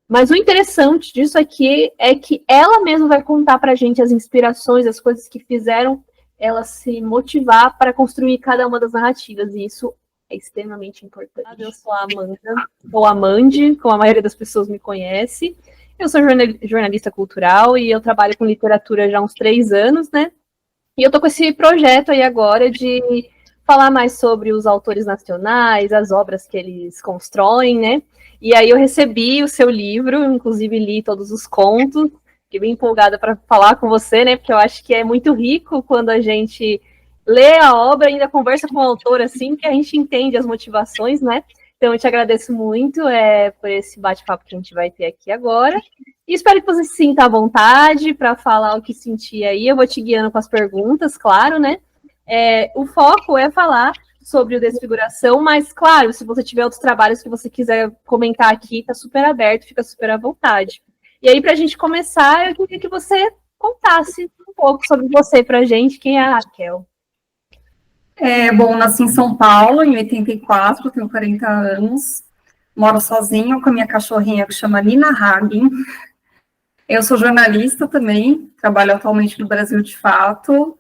Mas o interessante disso aqui é que ela mesma vai contar pra gente as inspirações, as coisas que fizeram ela se motivar para construir cada uma das narrativas, e isso é extremamente importante. Eu sou a Amanda, ou Amande, como a maioria das pessoas me conhece. Eu sou jornalista cultural e eu trabalho com literatura já há uns 3 anos, né? E eu tô com esse projeto aí agora de falar mais sobre os autores nacionais, as obras que eles constroem, né? E aí eu recebi o seu livro, inclusive li todos os contos, fiquei bem empolgada para falar com você, né? Porque eu acho que é muito rico quando a gente lê a obra e ainda conversa com o autor assim, que a gente entende as motivações, né? Então eu te agradeço muito por esse bate-papo que a gente vai ter aqui agora. E espero que você se sinta à vontade para falar o que sentir aí. Eu vou te guiando com as perguntas, claro, né? O foco é falar sobre o Desfiguração, mas, claro, se você tiver outros trabalhos que você quiser comentar aqui, está super aberto, fica super à vontade. E aí, para a gente começar, eu queria que você contasse um pouco sobre você para a gente, quem é a Raquel. Bom, nasci em São Paulo, em 84, tenho 40 anos, moro sozinha com a minha cachorrinha que chama Nina Hagen. Eu sou jornalista também, trabalho atualmente no Brasil de Fato.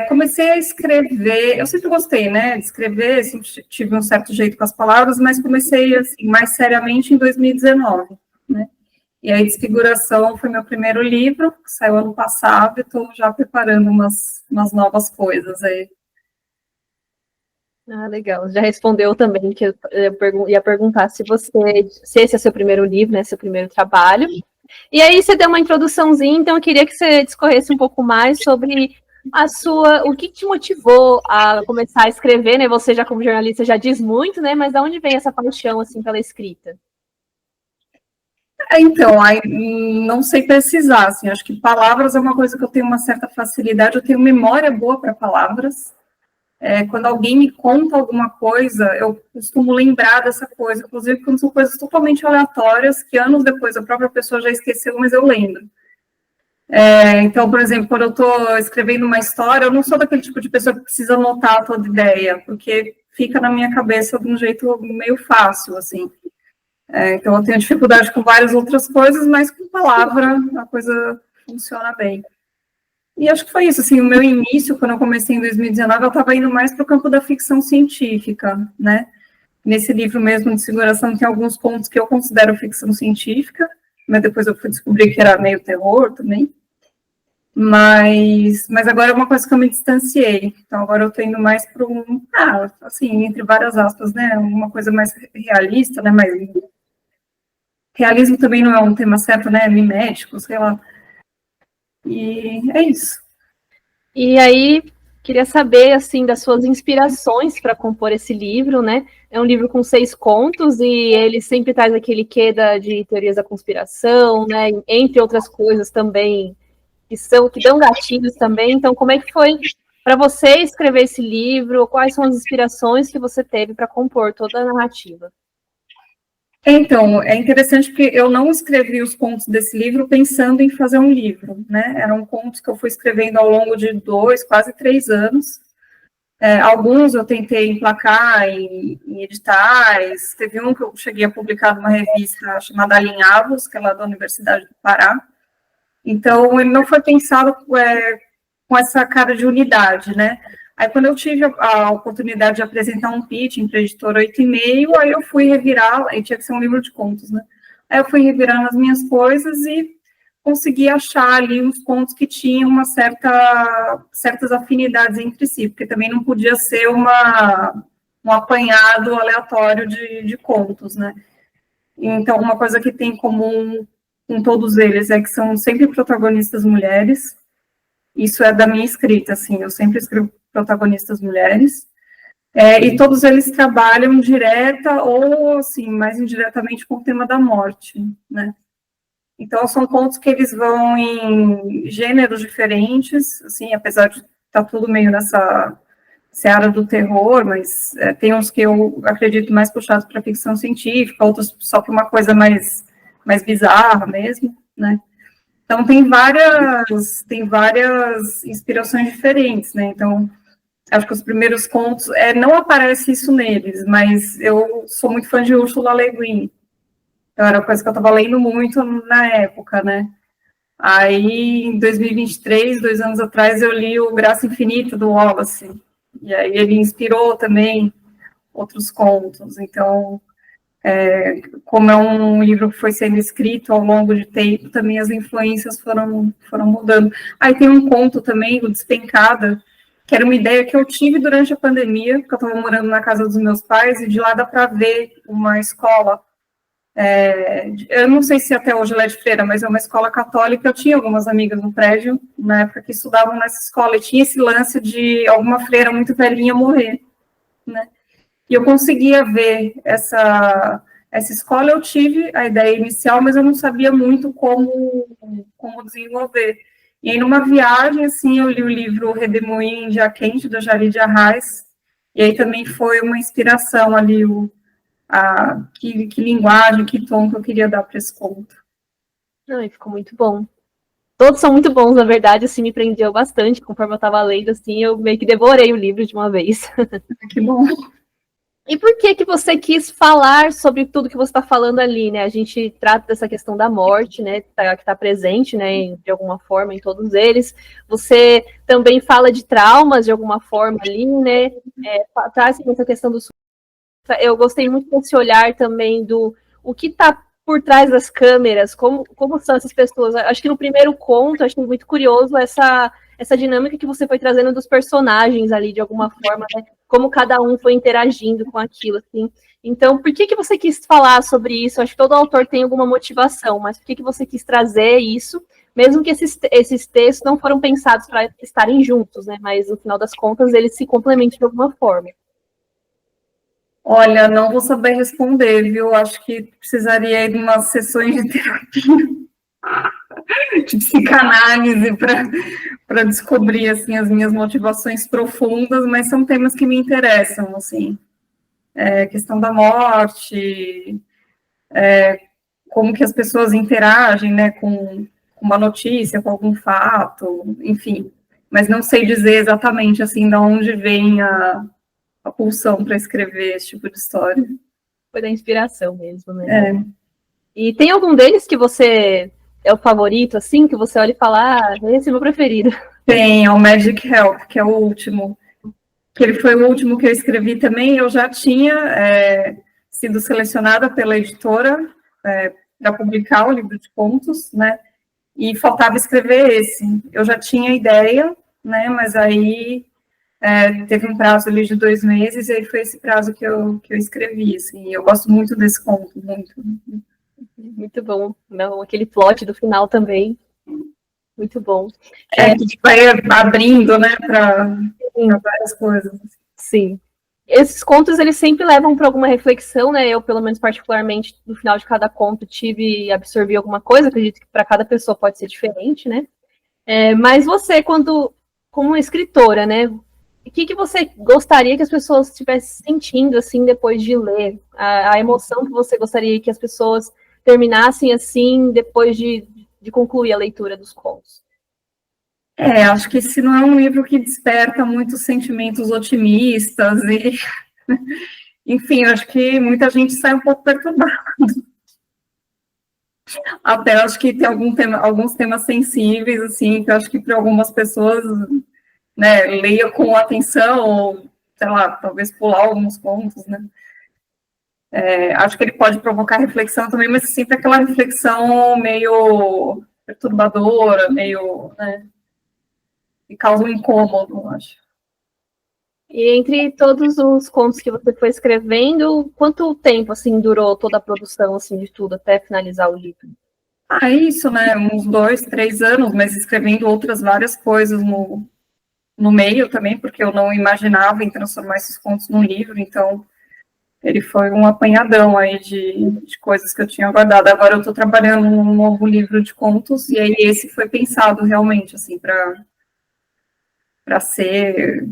Comecei a escrever, eu sempre gostei, né, de escrever, sempre tive um certo jeito com as palavras, mas comecei, assim, mais seriamente em 2019, né. E aí, Desfiguração foi meu primeiro livro, que saiu ano passado, e estou já preparando umas novas coisas aí. Ah, legal. Já respondeu também, que eu ia perguntar se esse é seu primeiro livro, né, seu primeiro trabalho. E aí você deu uma introduçãozinha, então eu queria que você discorresse um pouco mais sobre o que te motivou a começar a escrever, né? Você já como jornalista já diz muito, né? Mas de onde vem essa paixão, assim, pela escrita? Então, aí, não sei precisar, assim, acho que palavras é uma coisa que eu tenho uma certa facilidade, eu tenho memória boa para palavras. Quando alguém me conta alguma coisa, eu costumo lembrar dessa coisa, inclusive quando são coisas totalmente aleatórias, que anos depois a própria pessoa já esqueceu, mas eu lembro. Então, por exemplo, quando eu estou escrevendo uma história, eu não sou daquele tipo de pessoa que precisa anotar toda ideia, porque fica na minha cabeça de um jeito meio fácil, assim. Então, eu tenho dificuldade com várias outras coisas, mas com palavra a coisa funciona bem. E acho que foi isso, assim, o meu início, quando eu comecei em 2019, eu estava indo mais para o campo da ficção científica, né? Nesse livro mesmo, de Desfiguração, tem alguns pontos que eu considero ficção científica, mas depois eu fui descobrir que era meio terror também. Mas agora é uma coisa que eu me distanciei. Então, agora eu estou indo mais para assim, entre várias aspas, né? Uma coisa mais realista, né? Mais realismo também não é um tema certo, né? Mimético, sei lá. E é isso. E aí, queria saber, assim, das suas inspirações para compor esse livro, né? É um livro com 6 contos e ele sempre traz aquele quê de teorias da conspiração, né? Entre outras coisas também que dão gatilhos também. Então, como é que foi para você escrever esse livro? Quais são as inspirações que você teve para compor toda a narrativa? Então, é interessante porque eu não escrevi os contos desse livro pensando em fazer um livro, né? Eram contos que eu fui escrevendo ao longo de 2, quase 3 anos. Alguns eu tentei emplacar em editais. Teve um que eu cheguei a publicar numa revista chamada Alinhavos, que é lá da Universidade do Pará. Então, ele não foi pensado com essa cara de unidade, né? Aí, quando eu tive a oportunidade de apresentar um pitching para a editora 8,5, aí eu fui revirar, aí tinha que ser um livro de contos, né? Aí eu fui revirando as minhas coisas e consegui achar ali uns contos que tinham certas afinidades entre si, porque também não podia ser um apanhado aleatório de contos, né? Então, uma coisa que tem em comum com todos eles é que são sempre protagonistas mulheres. Isso é da minha escrita, assim, eu sempre escrevo protagonistas mulheres. E todos eles trabalham direta ou, assim, mais indiretamente com o tema da morte, né? Então, são contos que eles vão em gêneros diferentes, assim, apesar de estar tudo meio nessa seara do terror, mas tem uns que eu acredito mais puxados para ficção científica, outros só para uma coisa mais bizarra mesmo, né? Então, tem várias inspirações diferentes, né? Então, acho que os primeiros contos, não aparece isso neles, mas eu sou muito fã de Ursula Le Guin. Então, era coisa que eu estava lendo muito na época, né? Aí, em 2023, 2 anos atrás, eu li o Graça Infinita, do Wallace. E aí ele inspirou também outros contos. Então, como é um livro que foi sendo escrito ao longo de tempo, também as influências foram mudando. Aí tem um conto também, o Despencada, que era uma ideia que eu tive durante a pandemia, porque eu estava morando na casa dos meus pais, e de lá dá para ver uma escola. Eu não sei se até hoje ela é de freira, mas é uma escola católica. Eu tinha algumas amigas no prédio, na época, que estudavam nessa escola, e tinha esse lance de alguma freira muito velhinha morrer, né? E eu conseguia ver essa escola. Eu tive a ideia inicial, mas eu não sabia muito como desenvolver. E aí, numa viagem, assim, eu li o livro Redemoinho em Dia Quente, do Jari de Arraes, e aí também foi uma inspiração ali, que linguagem, que tom que eu queria dar para esse conto. Não, ficou muito bom. Todos são muito bons, na verdade, assim, me prendeu bastante, conforme eu estava lendo, assim, eu meio que devorei o livro de uma vez. Que bom. E por que você quis falar sobre tudo que você está falando ali, né? A gente trata dessa questão da morte, né? Que está presente, né? De alguma forma em todos eles. Você também fala de traumas de alguma forma ali, né? Traz essa questão do. Eu gostei muito desse olhar também do o que está por trás das câmeras, como são essas pessoas. Acho que no primeiro conto, achei muito curioso essa dinâmica que você foi trazendo dos personagens ali, de alguma forma, né? Como cada um foi interagindo com aquilo, assim. Então, por que você quis falar sobre isso? Acho que todo autor tem alguma motivação, mas por que você quis trazer isso, mesmo que esses textos não foram pensados para estarem juntos, né? Mas, no final das contas, eles se complementam de alguma forma. Olha, não vou saber responder, viu? Acho que precisaria de umas sessões de terapia, de psicanálise, para descobrir, assim, as minhas motivações profundas, mas são temas que me interessam, assim. Questão da morte, como que as pessoas interagem, né, com uma notícia, com algum fato, enfim. Mas não sei dizer exatamente, assim, de onde vem a pulsão para escrever esse tipo de história. Foi da inspiração mesmo, né? E tem algum deles que você é o favorito, assim, que você olha e fala, esse é o meu preferido? Tem, é o Magic Help, que é o último. Que ele foi o último que eu escrevi também. Eu já tinha sido selecionada pela editora para publicar o livro de contos, né? E faltava escrever esse. Eu já tinha ideia, né? Mas aí teve um prazo ali de 2 meses, e aí foi esse prazo que eu escrevi, assim. Eu gosto muito desse conto, muito. Muito bom. Não, aquele plot do final também. Muito bom. Que vai abrindo, né, para várias coisas. Sim. Esses contos, eles sempre levam para alguma reflexão, né? Eu, pelo menos, particularmente, no final de cada conto, absorvi alguma coisa. Acredito que para cada pessoa pode ser diferente, né? Mas você, como escritora, né? O que você gostaria que as pessoas estivessem sentindo, assim, depois de ler? A emoção que você gostaria que as pessoas terminassem, assim, depois de concluir a leitura dos contos? Acho que esse não é um livro que desperta muitos sentimentos otimistas e, enfim, acho que muita gente sai um pouco perturbada. Até acho que tem alguns temas sensíveis, assim, que eu acho que para algumas pessoas, né, leia com atenção, ou, sei lá, talvez pular alguns contos, né. Acho que ele pode provocar reflexão também, mas sempre aquela reflexão meio perturbadora, meio, né, que causa um incômodo, eu acho. E entre todos os contos que você foi escrevendo, quanto tempo, assim, durou toda a produção, assim, de tudo, até finalizar o livro? Isso, né, uns 2, 3 anos, mas escrevendo outras várias coisas no meio também, porque eu não imaginava em transformar esses contos num livro, então ele foi um apanhadão aí de coisas que eu tinha guardado. Agora eu estou trabalhando num novo livro de contos, e aí esse foi pensado realmente, assim, para ser...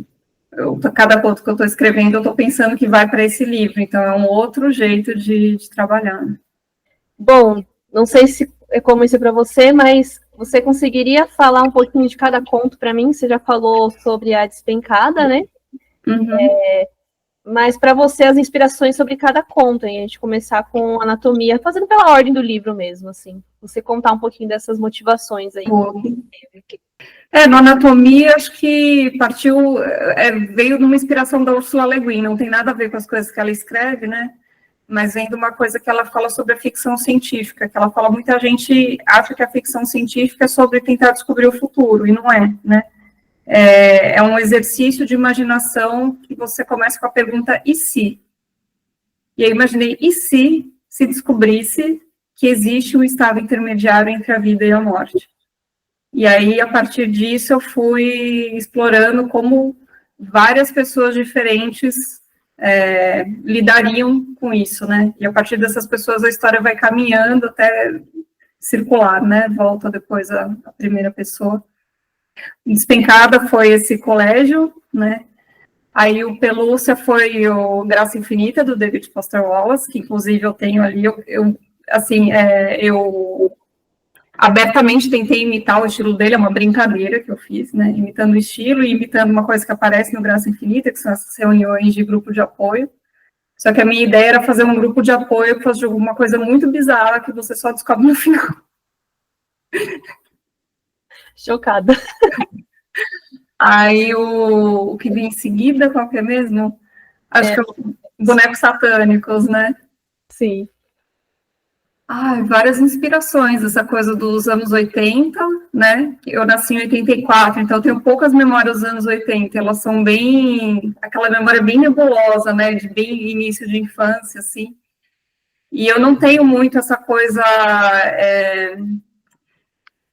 cada conto que eu estou escrevendo, eu estou pensando que vai para esse livro, então é um outro jeito de trabalhar. Bom, não sei se é como isso para você, mas você conseguiria falar um pouquinho de cada conto para mim? Você já falou sobre a Despencada, né? Uhum. Mas para você, as inspirações sobre cada conto, hein? A gente começar com anatomia, fazendo pela ordem do livro mesmo, assim. Você contar um pouquinho dessas motivações aí. No Anatomia, acho que partiu, veio de uma inspiração da Ursula Le Guin, não tem nada a ver com as coisas que ela escreve, né? Mas vem de uma coisa que ela fala sobre a ficção científica, que ela fala, muita gente acha que a ficção científica é sobre tentar descobrir o futuro, e não é, né? É um exercício de imaginação que você começa com a pergunta, e se? E aí imaginei, e se descobrisse que existe um estado intermediário entre a vida e a morte? E aí, a partir disso, eu fui explorando como várias pessoas diferentes lidariam com isso, né? E a partir dessas pessoas, a história vai caminhando até circular, né? Volta depois a primeira pessoa. Despencada foi esse colégio, né? Aí o Pelúcia foi o Graça Infinita, do David Foster Wallace, que inclusive eu tenho ali, eu abertamente tentei imitar o estilo dele, é uma brincadeira que eu fiz, né, imitando o estilo e imitando uma coisa que aparece no Graça Infinita, que são essas reuniões de grupo de apoio. Só que a minha ideia era fazer um grupo de apoio que fosse alguma coisa muito bizarra que você só descobre no final. Chocada. Aí o que vem em seguida, qual que é mesmo? Acho que é Bonecos Satânicos, né? Sim. Várias inspirações, essa coisa dos anos 80, né? Eu nasci em 84, então eu tenho poucas memórias dos anos 80, elas são bem, aquela memória bem nebulosa, né? De bem início de infância, assim. E eu não tenho muito essa coisa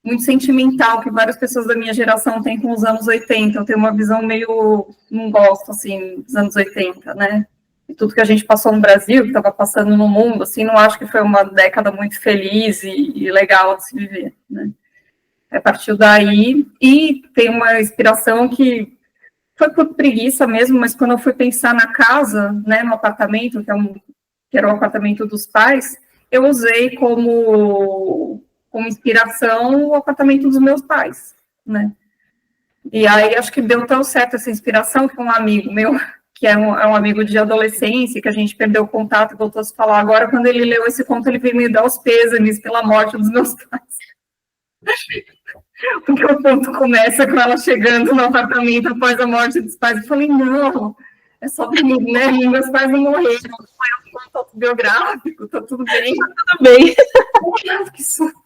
muito sentimental que várias pessoas da minha geração têm com os anos 80. Eu tenho uma visão meio, não gosto, assim, dos anos 80, né? E tudo que a gente passou no Brasil, que estava passando no mundo, assim, não acho que foi uma década muito feliz e legal de se viver, né? Partiu daí, e tem uma inspiração que foi por preguiça mesmo, mas quando eu fui pensar na casa, né, no apartamento, que era o apartamento dos pais, eu usei como inspiração o apartamento dos meus pais, né? E aí acho que deu tão certo essa inspiração que um amigo meu, que é um amigo de adolescência, que a gente perdeu o contato e voltou a se falar agora, quando ele leu esse conto, ele veio me dar os pêsames pela morte dos meus pais. Porque o conto começa com ela chegando no apartamento após a morte dos pais. Eu falei, não, é só para mim, né? Meus pais não morreram, foi um conto autobiográfico, tá tudo bem. Tá tudo bem. Que susto.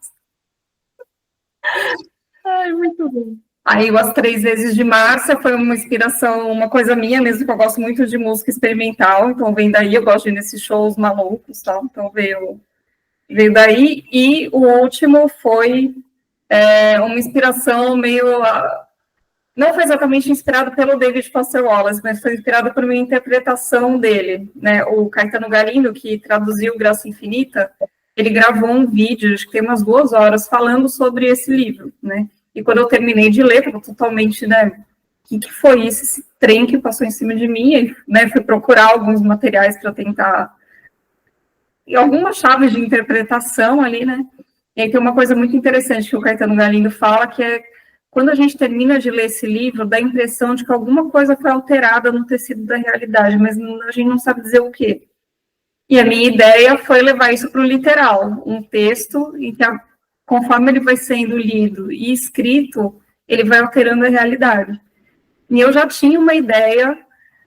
Ai, muito bom. Aí, As Três Vezes de Márcia foi uma inspiração, uma coisa minha mesmo, que eu gosto muito de música experimental, então vem daí, eu gosto de ir nesses shows malucos, tal, então veio daí. E o último foi uma inspiração meio... Não foi exatamente inspirado pelo David Foster Wallace, mas foi inspirado por uma interpretação dele, né? O Caetano Galindo, que traduziu Graça Infinita, ele gravou um vídeo, acho que tem umas 2 horas, falando sobre esse livro, né? E quando eu terminei de ler, estava totalmente, né? O que foi isso, esse trem que passou em cima de mim? E, né, fui procurar alguns materiais para tentar... E algumas chaves de interpretação ali, né? E aí tem uma coisa muito interessante que o Caetano Galindo fala, que é quando a gente termina de ler esse livro, dá a impressão de que alguma coisa foi alterada no tecido da realidade, mas a gente não sabe dizer o quê. E a minha ideia foi levar isso para o literal, um texto em que, conforme ele vai sendo lido e escrito, ele vai alterando a realidade. E eu já tinha uma ideia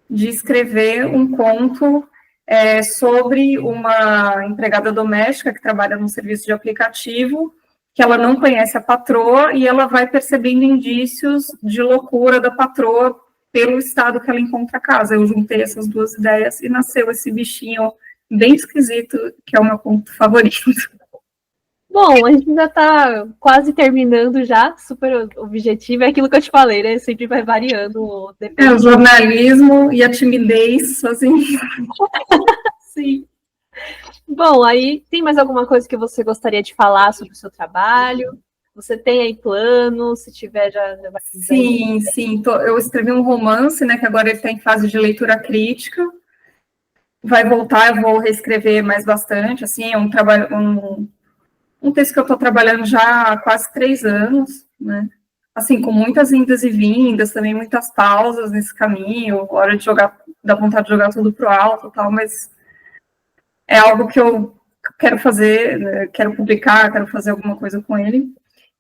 de escrever um conto sobre uma empregada doméstica que trabalha num serviço de aplicativo, que ela não conhece a patroa e ela vai percebendo indícios de loucura da patroa pelo estado que ela encontra a casa. Eu juntei essas 2 ideias e nasceu esse bichinho bem esquisito, que é o meu conto favorito. Bom, a gente já está quase terminando já, super objetivo, é aquilo que eu te falei, né? Sempre vai variando. O jornalismo e a timidez, assim. Sim. Bom, aí tem mais alguma coisa que você gostaria de falar sobre o seu trabalho? Você tem aí plano? Se tiver, já vai. Sim. Eu escrevi um romance, né? Que agora ele está em fase de leitura crítica. Vai voltar, eu vou reescrever mais bastante. Assim, é um trabalho, um texto que eu estou trabalhando já há quase 3 anos, né? Assim, com muitas indas e vindas, também muitas pausas nesse caminho, hora de dá vontade de jogar tudo pro alto e tal, mas é algo que eu quero fazer, né, quero publicar, quero fazer alguma coisa com ele.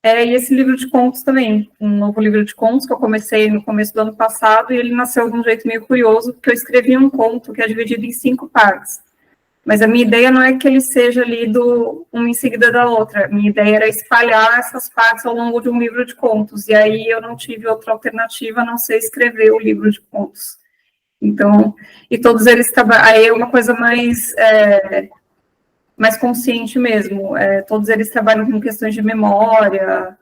E esse livro de contos também, um novo livro de contos que eu comecei no começo do ano passado, e ele nasceu de um jeito meio curioso, porque eu escrevi um conto que é dividido em 5 partes. Mas a minha ideia não é que ele seja lido uma em seguida da outra. A minha ideia era espalhar essas partes ao longo de um livro de contos. E aí eu não tive outra alternativa a não ser escrever o livro de contos. Então, e todos eles trabalham. Aí é uma coisa mais consciente mesmo. Todos eles trabalham com questões de memória,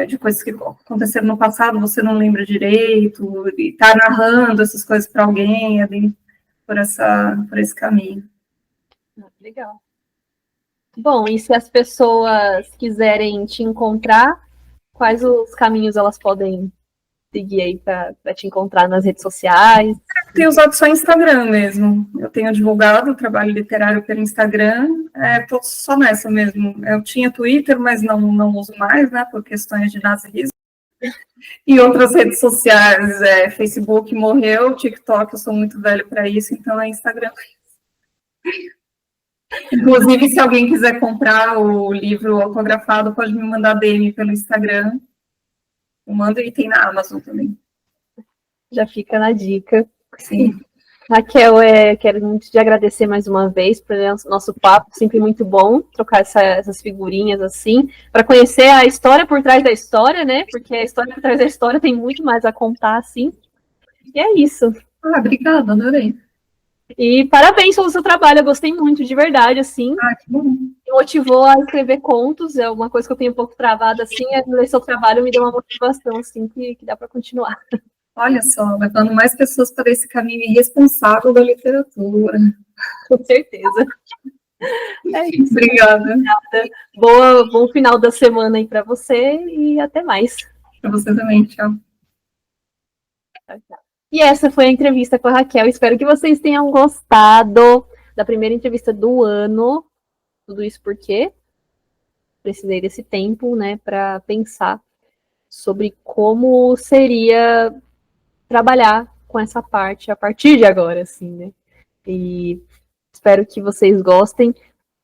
de coisas que aconteceram no passado, você não lembra direito, e tá narrando essas coisas para alguém ali por esse caminho. Legal. Bom, e se as pessoas quiserem te encontrar, quais os caminhos elas podem seguir aí para te encontrar nas redes sociais? Eu tenho usado só Instagram mesmo. Eu tenho divulgado o trabalho literário pelo Instagram. Estou só nessa mesmo. Eu tinha Twitter, mas não uso mais, né, por questões de nazismo. E outras redes sociais, Facebook morreu, TikTok, eu sou muito velho para isso, então é Instagram. Inclusive, se alguém quiser comprar o livro autografado, pode me mandar DM pelo Instagram. Eu mando e tem na Amazon também. Já fica na dica. Sim. Raquel, quero muito te agradecer mais uma vez pelo nosso papo, sempre muito bom trocar essas figurinhas assim, para conhecer a história por trás da história, né? Porque a história por trás da história tem muito mais a contar, assim. E é isso. Obrigada, adorei. E parabéns pelo seu trabalho, eu gostei muito, de verdade, assim. Que bom. Me motivou a escrever contos, é uma coisa que eu tenho um pouco travada, assim, ler seu trabalho me deu uma motivação, assim, que dá para continuar. Olha só, levando mais pessoas para esse caminho irresponsável da literatura. Com certeza. É isso. Obrigada. Bom final da semana aí para você e até mais. Para você também, tchau. Tchau. E essa foi a entrevista com a Raquel. Espero que vocês tenham gostado da primeira entrevista do ano. Tudo isso porque precisei desse tempo, né, para pensar sobre como seria trabalhar com essa parte a partir de agora, assim, né? E espero que vocês gostem.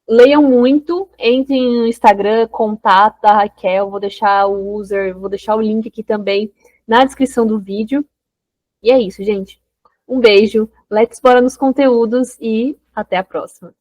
Leiam muito, entrem no Instagram, contato da Raquel, vou deixar o link aqui também na descrição do vídeo. E é isso, gente. Um beijo, let's bora nos conteúdos e até a próxima.